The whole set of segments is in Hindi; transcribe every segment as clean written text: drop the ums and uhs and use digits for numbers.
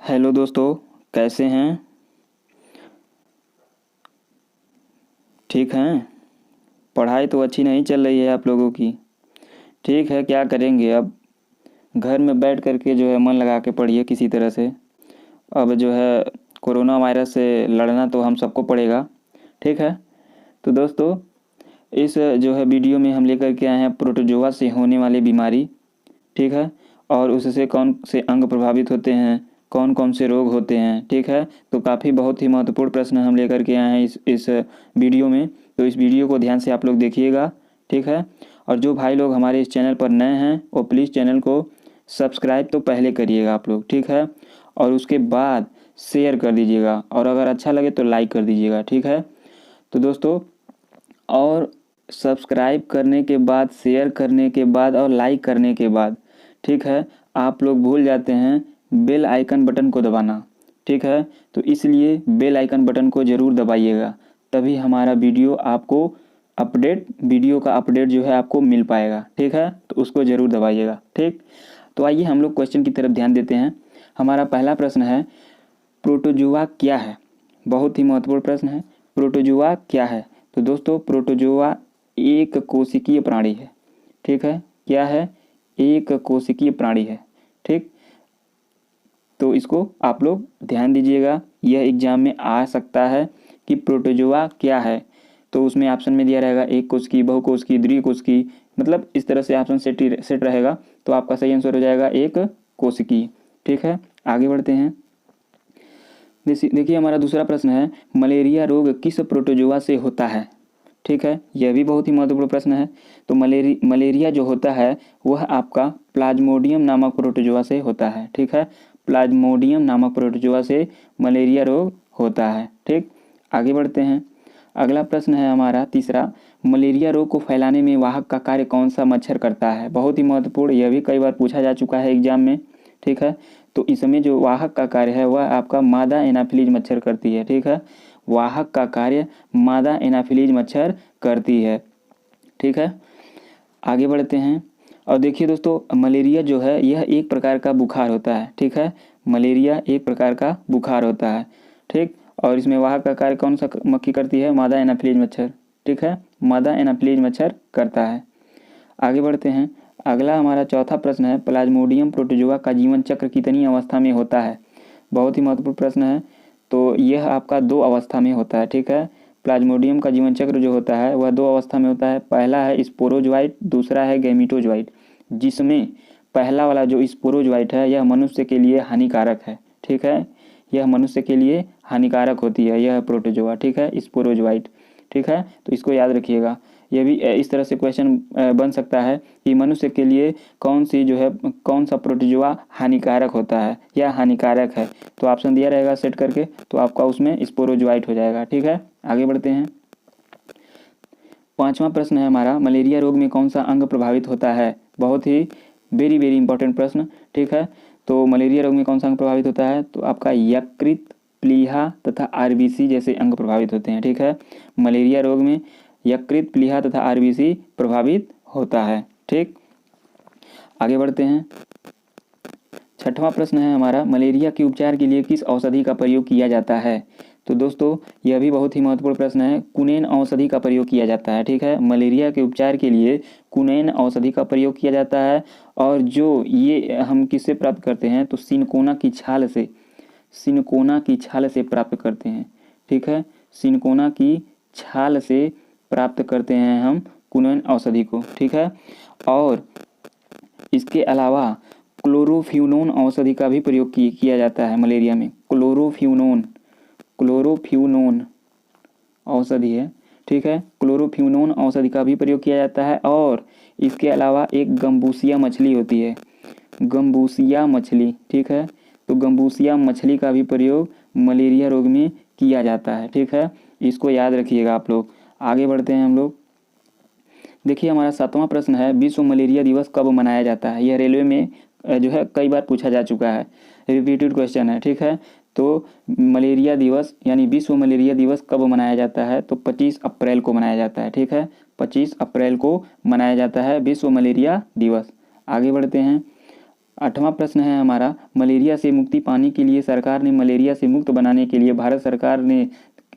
हेलो दोस्तों, कैसे हैं? ठीक हैं? पढ़ाई तो अच्छी नहीं चल रही है आप लोगों की। ठीक है, क्या करेंगे अब। घर में बैठ कर के जो है मन लगा के पढ़िए किसी तरह से। अब जो है कोरोना वायरस से लड़ना तो हम सबको पड़ेगा। ठीक है। तो दोस्तों, इस जो है वीडियो में हम लेकर के आए हैं प्रोटोजोआ से होने वाली बीमारी। ठीक है। और उससे कौन से अंग प्रभावित होते हैं, कौन कौन से रोग होते हैं। ठीक है। तो काफ़ी बहुत ही महत्वपूर्ण प्रश्न हम लेकर के आए हैं इस वीडियो में। तो इस वीडियो को ध्यान से आप लोग देखिएगा। ठीक है। और जो भाई लोग हमारे इस चैनल पर नए हैं वो प्लीज़ चैनल को सब्सक्राइब तो पहले करिएगा आप लोग। ठीक है। और उसके बाद शेयर कर दीजिएगा, और अगर अच्छा लगे तो लाइक कर दीजिएगा। ठीक है। तो दोस्तों, और सब्सक्राइब करने के बाद, शेयर करने के बाद और लाइक करने के बाद, ठीक है, आप लोग भूल जाते हैं बेल आइकन बटन को दबाना। ठीक है। तो इसलिए बेल आइकन बटन को ज़रूर दबाइएगा, तभी हमारा वीडियो का अपडेट जो है आपको मिल पाएगा। ठीक है। तो उसको ज़रूर दबाइएगा। ठीक। तो आइए हम लोग क्वेश्चन की तरफ ध्यान देते हैं। हमारा पहला प्रश्न है, प्रोटोजुआ क्या है? बहुत ही महत्वपूर्ण प्रश्न है। प्रोटोजुआ क्या है? तो दोस्तों, प्रोटोजुआ एक कोशिकीय प्राणी है। ठीक है। क्या है? एक कोशिकीय प्राणी है। ठीक। तो इसको आप लोग ध्यान दीजिएगा, यह एग्जाम में आ सकता है कि प्रोटोजुआ क्या है। तो उसमें ऑप्शन में दिया रहेगा एक कोशिकीय, बहुकोशिकीय, द्विकोशिकीय, मतलब इस तरह से ऑप्शन सेट रहेगा। तो आपका सही आंसर हो जाएगा एक कोशिकीय। ठीक है। आगे बढ़ते हैं। देखिए हमारा दूसरा प्रश्न है, मलेरिया रोग किस प्रोटोजुआ से होता है? ठीक है। यह भी बहुत ही महत्वपूर्ण प्रश्न है। तो मलेरिया जो होता है वह आपका प्लाज्मोडियम नामक प्रोटोजुआ से होता है। ठीक है। प्लाज्मोडियम नामक प्रोटोजुआ से मलेरिया रोग होता है। ठीक। आगे बढ़ते हैं। अगला प्रश्न है हमारा तीसरा, मलेरिया रोग को फैलाने में वाहक का कार्य कौन सा मच्छर करता है? बहुत ही महत्वपूर्ण, यह भी कई बार पूछा जा चुका है एग्जाम में। ठीक है। तो इसमें जो वाहक का कार्य है वह आपका मादा एनाफिलीज मच्छर करती है। ठीक है। वाहक का कार्य मादा एनाफिलीज मच्छर करती है। ठीक है। आगे बढ़ते हैं। और देखिए दोस्तों, मलेरिया जो है यह एक प्रकार का बुखार होता है। ठीक है। मलेरिया एक प्रकार का बुखार होता है। ठीक। और इसमें वाहक का कार्य कौन सा मक्खी करती है? मादा एनाफिलीज मच्छर। ठीक है। मादा एनाफिलीज मच्छर करता है। आगे बढ़ते हैं। अगला हमारा चौथा प्रश्न है, प्लाज्मोडियम प्रोटोजुआ का जीवन चक्र कितनी अवस्था में होता है? बहुत ही महत्वपूर्ण प्रश्न है। तो यह आपका 2 अवस्था में होता है। ठीक है। प्लाज्मोडियम का जीवन चक्र जो होता है वह 2 अवस्था में होता है। पहला है स्पोरोजोइट, दूसरा है गैमीटोजोइट। जिसमें पहला वाला जो स्पोरोजोइट है यह मनुष्य के लिए हानिकारक है। ठीक है। यह मनुष्य के लिए हानिकारक होती है यह प्रोटोजुआ। ठीक है, स्पोरोजोइट। ठीक है। तो इसको याद रखिएगा। यह भी इस तरह से क्वेश्चन बन सकता है कि मनुष्य के लिए कौन सा प्रोटोजुआ हानिकारक होता है या हानिकारक है। तो ऑप्शन दिया रहेगा सेट करके, तो आपका उसमें स्पोरोजोइट हो जाएगा। ठीक है। आगे बढ़ते हैं। पांचवा प्रश्न है हमारा, मलेरिया रोग में कौन सा अंग प्रभावित होता है? बहुत ही वेरी वेरी इंपॉर्टेंट प्रश्न। ठीक है। तो मलेरिया रोग में कौन सा अंग प्रभावित होता है? तो आपका यकृत, प्लीहा तथा आरबीसी जैसे अंग प्रभावित होते हैं। ठीक है। मलेरिया रोग में यकृत, प्लीहा तथा आरबीसी प्रभावित होता है। ठीक। आगे बढ़ते हैं। छठवां प्रश्न है हमारा, मलेरिया के उपचार के लिए किस औषधि का प्रयोग किया जाता है? तो दोस्तों, यह भी बहुत ही महत्वपूर्ण प्रश्न है। कुनैन औषधि का प्रयोग किया जाता है। ठीक है। मलेरिया के उपचार के लिए कुनैन औषधि का प्रयोग किया जाता है। और जो ये हम किससे प्राप्त करते हैं? तो सिनकोना की छाल से प्राप्त करते हैं। ठीक है। सिनकोना की छाल से प्राप्त करते हैं हम कुनैन औषधि को। ठीक है। और इसके अलावा क्लोरोफ्यूनोन औषधि का भी प्रयोग किया जाता है मलेरिया में। क्लोरोफ्यूनोन औषधि है। ठीक है। क्लोरोफ्यूनोन औषधि का भी प्रयोग किया जाता है। और इसके अलावा एक गम्बूसिया मछली होती है, गम्बूसिया मछली। ठीक है। तो गम्बूसिया मछली का भी प्रयोग मलेरिया रोग में किया जाता है। ठीक है। इसको याद रखिएगा आप लोग। आगे बढ़ते हैं हम लोग। देखिए हमारा सातवां प्रश्न है, विश्व मलेरिया दिवस कब मनाया जाता है? यह रेलवे में जो है कई बार पूछा जा चुका है, रिपीटेड क्वेश्चन है। ठीक है। तो मलेरिया दिवस यानी विश्व मलेरिया दिवस कब मनाया जाता है? तो 25 अप्रैल को मनाया जाता है। ठीक है। 25 अप्रैल को मनाया जाता है विश्व मलेरिया दिवस। आगे बढ़ते हैं। 8वां प्रश्न है हमारा, मलेरिया से मुक्ति पाने के लिए सरकार ने मलेरिया से मुक्त बनाने के लिए भारत सरकार ने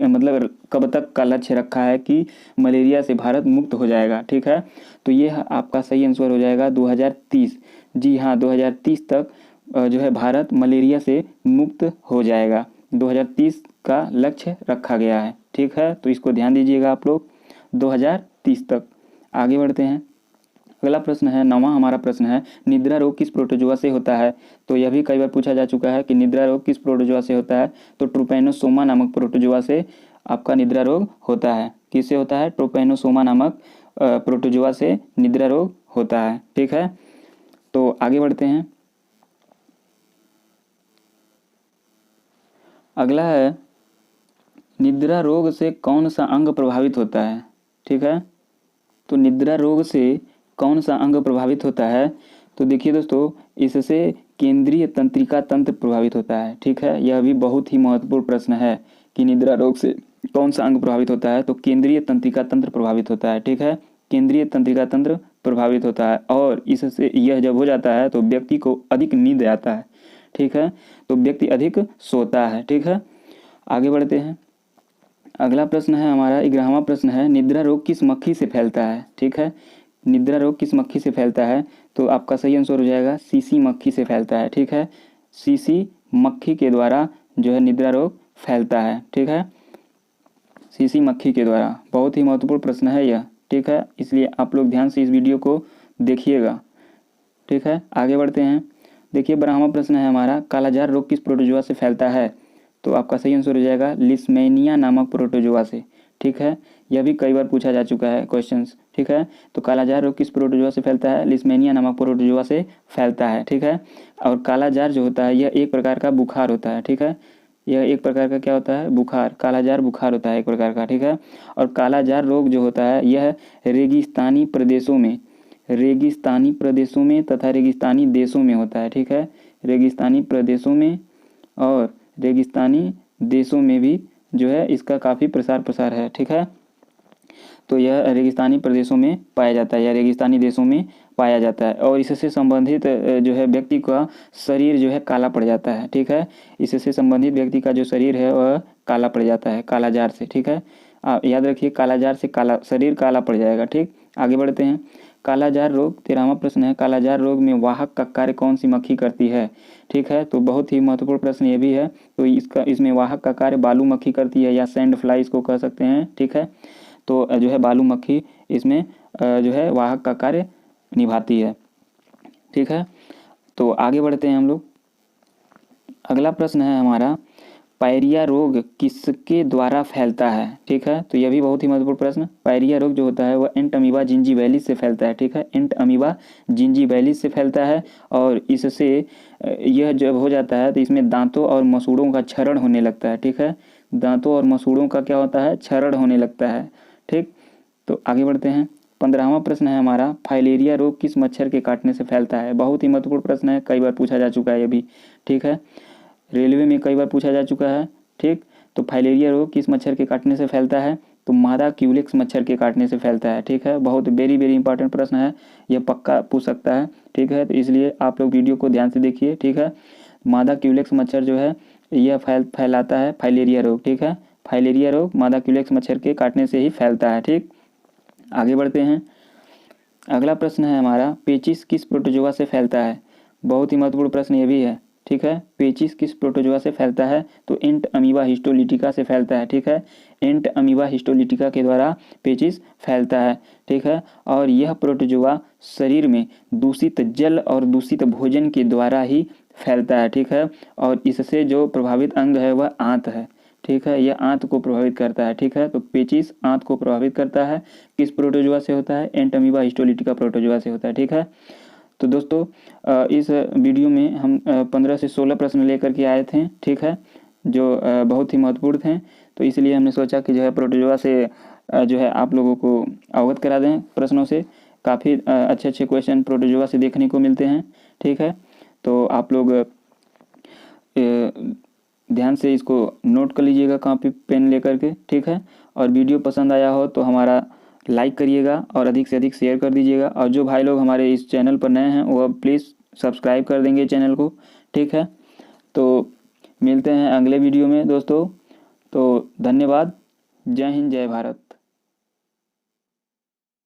मतलब कब तक का लक्ष्य रखा है कि मलेरिया से भारत मुक्त हो जाएगा। ठीक है, तो ये आपका सही आंसर हो जाएगा 2030। जी हाँ, 2030 तक जो है भारत मलेरिया से मुक्त हो जाएगा। 2030 का लक्ष्य रखा गया है। ठीक है, तो इसको ध्यान दीजिएगा आप लोग, 2030 तक। आगे बढ़ते हैं। अगला प्रश्न है, 9वां हमारा प्रश्न है, निद्रा रोग किस प्रोटोजोआ से होता है। तो यह भी कई बार पूछा जा चुका है कि निद्रा रोग किस प्रोटोजोआ से होता है। तो ट्रोपैनोसोमा नामक प्रोटोजोआ से आपका निद्रा रोग होता है। किससे होता है? ट्रोपैनोसोमा नामक प्रोटोजोआ से निद्रा रोग होता है। ठीक है, तो आगे बढ़ते हैं। अगला है, निद्रा रोग से कौन सा अंग प्रभावित होता है। ठीक है, तो निद्रा रोग से कौन सा अंग प्रभावित होता है। तो देखिए दोस्तों, इससे केंद्रीय तंत्रिका तंत्र प्रभावित होता है। ठीक है, यह भी बहुत ही महत्वपूर्ण प्रश्न है कि निद्रा रोग से कौन सा अंग प्रभावित होता है। तो केंद्रीय तंत्रिका तंत्र प्रभावित होता है। ठीक है, केंद्रीय तंत्रिका तंत्र प्रभावित होता है, और इससे यह जब हो जाता है तो व्यक्ति को अधिक नींद आता है। ठीक है, तो व्यक्ति अधिक सोता है। ठीक है, आगे बढ़ते हैं। अगला प्रश्न है हमारा, 11वां प्रश्न है, निद्रा रोग किस मक्खी से फैलता है। ठीक है, निद्रा रोग किस मक्खी से फैलता है। तो आपका सही आंसर हो जाएगा सीसी मक्खी से फैलता है। ठीक है, सीसी मक्खी के द्वारा जो है निद्रा रोग फैलता है। ठीक है, सीसी मक्खी के द्वारा। बहुत ही महत्वपूर्ण प्रश्न है यह। ठीक है, इसलिए आप लोग ध्यान से इस वीडियो को देखिएगा। ठीक है, आगे बढ़ते हैं। देखिए 12वां प्रश्न है हमारा, कालाजार रोग किस प्रोटोजोआ से फैलता है। तो आपका सही आंसर हो जाएगा लिस्मेनिया नामक प्रोटोजोआ से। ठीक है, यह भी कई बार पूछा जा चुका है क्वेश्चंस। ठीक है, तो कालाजार रोग किस प्रोटोजोआ से फैलता है। लिस्मेनिया नामक प्रोटोजोआ से फैलता है। ठीक है, और कालाजार जो होता है यह एक प्रकार का बुखार होता है। ठीक है, यह एक प्रकार का क्या होता है? बुखार। कालाजार बुखार होता है एक प्रकार का। ठीक है, और कालाजार रोग जो होता है यह रेगिस्तानी प्रदेशों में तथा रेगिस्तानी देशों में होता है। ठीक है, रेगिस्तानी प्रदेशों में और रेगिस्तानी देशों में भी जो है इसका काफ़ी प्रसार है। ठीक है, तो यह रेगिस्तानी प्रदेशों में पाया जाता है या रेगिस्तानी देशों में पाया जाता है, और इससे संबंधित जो है व्यक्ति का शरीर जो है काला पड़ जाता है। ठीक है, इससे संबंधित व्यक्ति का जो शरीर है वह काला पड़ जाता है कालाजार से। ठीक है, आप याद रखिए, कालाजार से काला शरीर काला पड़ जाएगा। ठीक, आगे बढ़ते हैं। कालाजार रोग, 13वां प्रश्न है, कालाजार रोग में वाहक का कार्य कौन सी मक्खी करती है। ठीक है, तो बहुत ही महत्वपूर्ण प्रश्न ये भी है। तो इसमें वाहक का कार्य बालू मक्खी करती है, या सैंड फ्लाई इसको कह सकते हैं। ठीक है, तो जो है बालू मक्खी इसमें जो है वाहक का कार्य निभाती है। ठीक है, तो आगे बढ़ते हैं हम लोग। अगला प्रश्न है हमारा, पायरिया रोग किसके द्वारा फैलता है। ठीक है, तो यह भी बहुत ही महत्वपूर्ण प्रश्न। पायरिया रोग जो होता है वह एंट अमीबा जिंजीबैलिस से फैलता है। ठीक है, एंट अमीबा जिंजीबैलिस से फैलता है, और इससे यह जब हो जाता है तो इसमें दांतों और मसूड़ों का क्षरण होने लगता है। ठीक है, दांतों और मसूड़ों का क्या होता है? क्षरण होने लगता है। ठीक, तो आगे बढ़ते हैं। 15वां प्रश्न है हमारा, फाइलेरिया रोग किस मच्छर के काटने से फैलता है। बहुत ही महत्वपूर्ण प्रश्न है, कई बार पूछा जा चुका है ये भी। ठीक है, रेलवे में कई बार पूछा जा चुका है। ठीक, तो फाइलेरिया रोग किस मच्छर के काटने से फैलता है। तो मादा क्यूलेक्स मच्छर के काटने से फैलता है। ठीक है, बहुत वेरी इंपॉर्टेंट प्रश्न है, यह पक्का पूछ सकता है। ठीक है, तो इसलिए आप लोग वीडियो को ध्यान से देखिए। ठीक है, मादा क्यूलेक्स मच्छर जो है यह फैलाता है फाइलेरिया रोग। ठीक है, फाइलेरिया रोग मादा क्यूलेक्स मच्छर के काटने से ही फैलता है। ठीक, आगे बढ़ते हैं। अगला प्रश्न है हमारा, पेचिस किस प्रोटोजोआ से फैलता है। बहुत ही महत्वपूर्ण प्रश्न ये भी है। ठीक है, पेचिस किस प्रोटोजोआ से फैलता है। तो एंट अमीबा हिस्टोलिटिका से फैलता है। ठीक है, एंट अमीबा हिस्टोलिटिका के द्वारा पेचिस फैलता है। ठीक है, और यह प्रोटोजोआ शरीर में दूषित जल और दूषित भोजन के द्वारा ही फैलता है। ठीक है, और इससे जो प्रभावित अंग है वह आंत है। ठीक है, यह आंत को प्रभावित करता है। ठीक है, तो पेचिस आंत को प्रभावित करता है। किस प्रोटोजोआ से होता है? एंट अमीबा हिस्टोलिटिका प्रोटोजोआ से होता है। ठीक है, तो दोस्तों इस वीडियो में हम 15 से 16 प्रश्न लेकर के आए थे। ठीक है, जो बहुत ही महत्वपूर्ण थे, तो इसलिए हमने सोचा कि जो है प्रोटोजोआ से जो है आप लोगों को अवगत करा दें प्रश्नों से। काफ़ी अच्छे क्वेश्चन प्रोटोजोआ से देखने को मिलते हैं। ठीक है, तो आप लोग ध्यान से इसको नोट कर लीजिएगा कॉपी पेन लेकर के। ठीक है, और वीडियो पसंद आया हो तो हमारा लाइक करिएगा और अधिक से अधिक शेयर कर दीजिएगा। और जो भाई लोग हमारे इस चैनल पर नए हैं वह प्लीज़ सब्सक्राइब कर देंगे चैनल को, ठीक है। तो मिलते हैं अगले वीडियो में दोस्तों। तो धन्यवाद। जय हिंद, जय भारत।